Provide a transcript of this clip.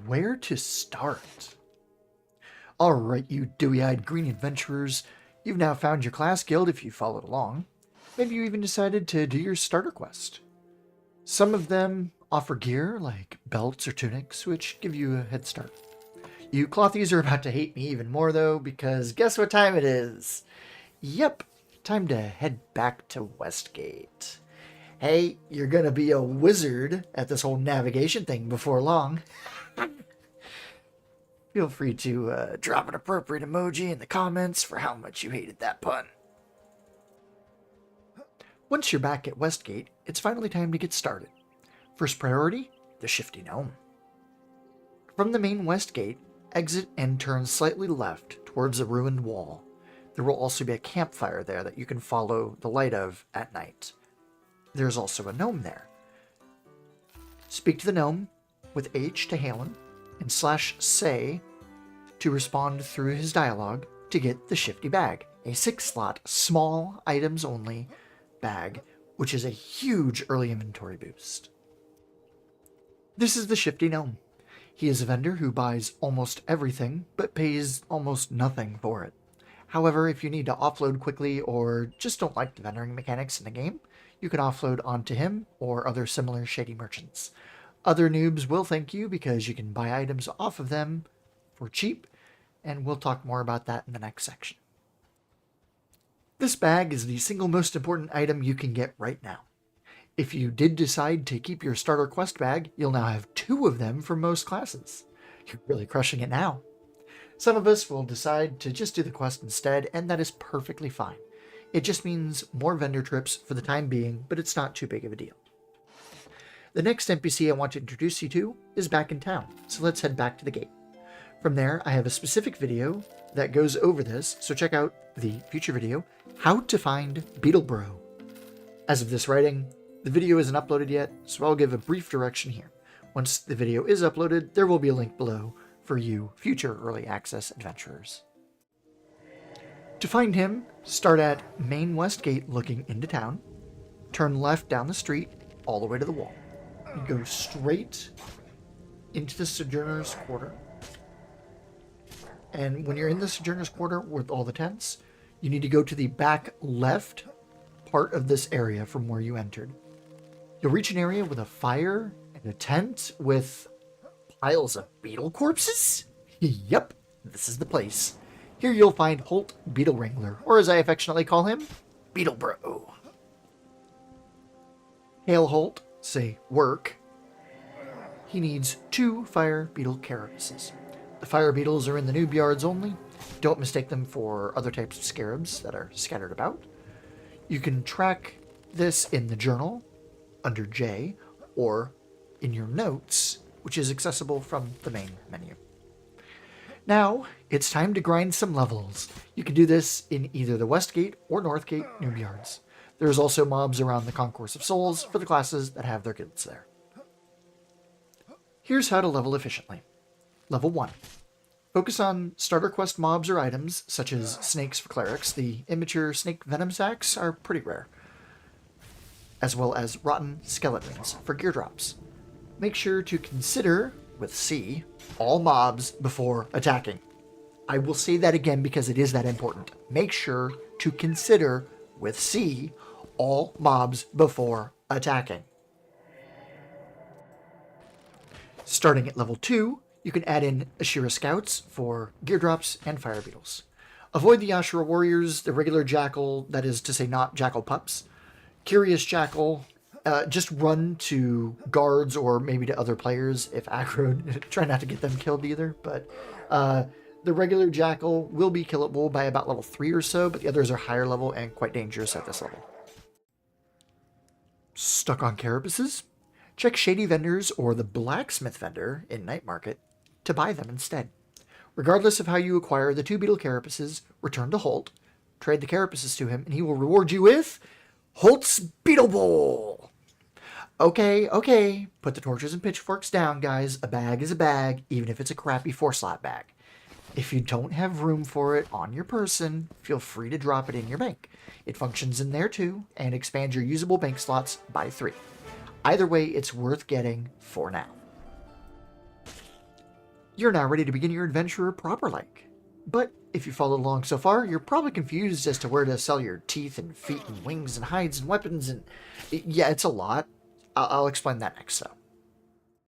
Where to start? Alright, you dewy-eyed green adventurers, you've now found your class guild if you followed along. Maybe you even decided to do your starter quest. Some of them offer gear like belts or tunics, which give you a head start. You clothies are about to hate me even more though, because guess what time it is? Yep, time to head back to Westgate. Hey, you're gonna be a wizard at this whole navigation thing before long. Feel free to drop an appropriate emoji in the comments for how much you hated that pun. Once you're back at Westgate, it's finally time to get started. First priority, the Shifty Gnome. From the main West Gate, exit and turn slightly left towards a ruined wall. There will also be a campfire there that you can follow the light of at night. There's also a gnome there. Speak to the gnome with H to hail him and /say to respond through his dialogue to get the Shifty Bag, a 6-slot, small items only bag, which is a huge early inventory boost. This is the Shifty Gnome. He is a vendor who buys almost everything, but pays almost nothing for it. However, if you need to offload quickly or just don't like the vendoring mechanics in the game, you can offload onto him or other similar shady merchants. Other noobs will thank you because you can buy items off of them for cheap, and we'll talk more about that in the next section. This bag is the single most important item you can get right now. If you did decide to keep your starter quest bag, you'll now have 2 of them for most classes. You're really crushing it now. Some of us will decide to just do the quest instead, and that is perfectly fine. It just means more vendor trips for the time being, but it's not too big of a deal. The next NPC I want to introduce you to is back in town, so let's head back to the gate. From there, I have a specific video that goes over this, so check out the future video, How to Find Beetlebro. As of this writing, the video isn't uploaded yet, so I'll give a brief direction here. Once the video is uploaded, there will be a link below for you future early access adventurers. To find him, start at main West Gate looking into town, turn left down the street all the way to the wall. You go straight into the Sojourner's Quarter. And when you're in the Sojourner's Quarter with all the tents, you need to go to the back left part of this area from where you entered. You'll reach an area with a fire and a tent with piles of beetle corpses? Yep, this is the place. Here you'll find Holt Beetle Wrangler, or as I affectionately call him, Beetlebro. Hail Holt, say work. He needs 2 fire beetle carapaces. The fire beetles are in the noob yards only. Don't mistake them for other types of scarabs that are scattered about. You can track this in the journal under J, or in your notes, which is accessible from the main menu. Now, it's time to grind some levels. You can do this in either the Westgate or Northgate noob yards. There's also mobs around the Concourse of Souls for the classes that have their guilds there. Here's how to level efficiently. Level 1. Focus on starter quest mobs or items, such as snakes for clerics. The immature snake venom sacks are pretty rare, as well as rotten skeletons for gear drops. Make sure to consider, with C, all mobs before attacking. I will say that again because it is that important. Make sure to consider, with C, all mobs before attacking. Starting at level 2, you can add in Ashira Scouts for gear drops and fire beetles. Avoid the Ashura Warriors, the regular Jackal, that is to say not Jackal pups. Curious Jackal, just run to guards or maybe to other players if aggroed. Try not to get them killed either, but the regular Jackal will be killable by about level 3 or so, but the others are higher level and quite dangerous at this level. Stuck on carapaces? Check Shady Vendors or the Blacksmith Vendor in Night Market to buy them instead. Regardless of how you acquire the 2 beetle carapaces, return to Holt, trade the carapaces to him, and he will reward you with Holt's Beetle Bowl. Okay, put the torches and pitchforks down, guys. A bag is a bag, even if it's a crappy 4-slot bag. If you don't have room for it on your person, feel free to drop it in your bank. It functions in there too, and expands your usable bank slots by 3. Either way, it's worth getting for now. You're now ready to begin your adventure proper-like. But if you followed along so far, you're probably confused as to where to sell your teeth and feet and wings and hides and weapons and... Yeah, it's a lot. I'll explain that next, though.